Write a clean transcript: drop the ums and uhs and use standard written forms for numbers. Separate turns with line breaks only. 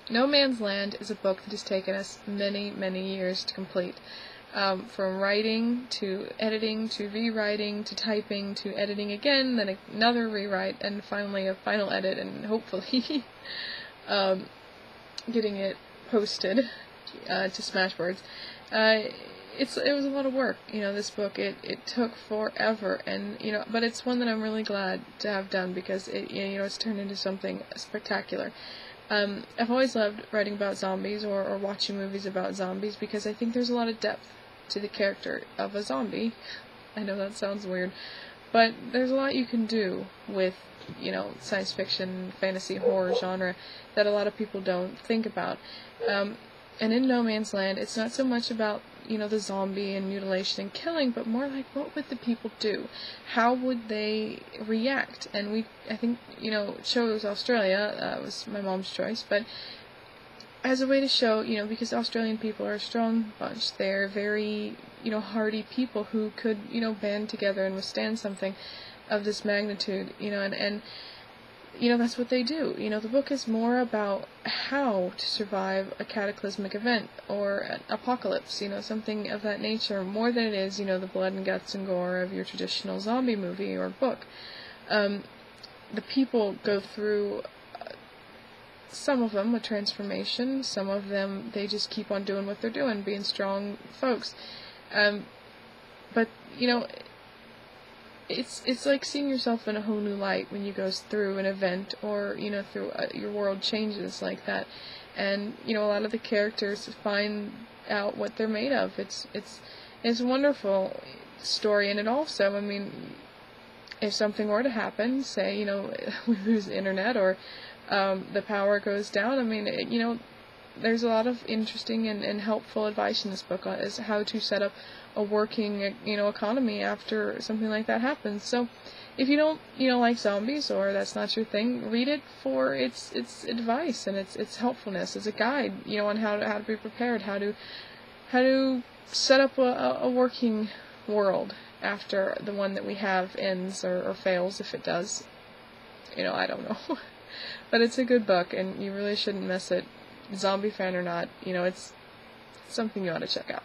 No Man's Land is a book that has taken us many, many years to complete. From writing, to editing, to rewriting, to typing, to editing again, then another rewrite, and finally a final edit, and hopefully getting it posted to Smashwords. It was a lot of work, this book. It took forever, and, but it's one that I'm really glad to have done, because it's turned into something spectacular. I've always loved writing about zombies, or watching movies about zombies, because I think there's a lot of depth to the character of a zombie. I know that sounds weird, but there's a lot you can do with, science fiction, fantasy, horror genre that a lot of people don't think about. And in No Man's Land, it's not so much about, the zombie and mutilation and killing, but more like, what would the people do? How would they react? And I think, chose Australia. That was my mom's choice, but as a way to show, because Australian people are a strong bunch. They're very, hardy people who could, band together and withstand something of this magnitude, and that's what they do. The book is more about how to survive a cataclysmic event, or an apocalypse, something of that nature, more than it is, the blood and guts and gore of your traditional zombie movie or book. The people go through, some of them, a transformation. Some of them, they just keep on doing what they're doing, being strong folks. But, it's like seeing yourself in a whole new light when you go through an event, or, through your world changes like that. And, a lot of the characters find out what they're made of. It's a wonderful story, and it also, if something were to happen, say, we lose the internet, or the power goes down, there's a lot of interesting and helpful advice in this book as how to set up a working, economy after something like that happens. So, if you don't, like zombies, or that's not your thing, read it for its advice and its helpfulness as a guide, on how to be prepared, how to set up a working world after the one that we have ends or fails, if it does. I don't know. But it's a good book, and you really shouldn't miss it, zombie fan or not. It's something you ought to check out.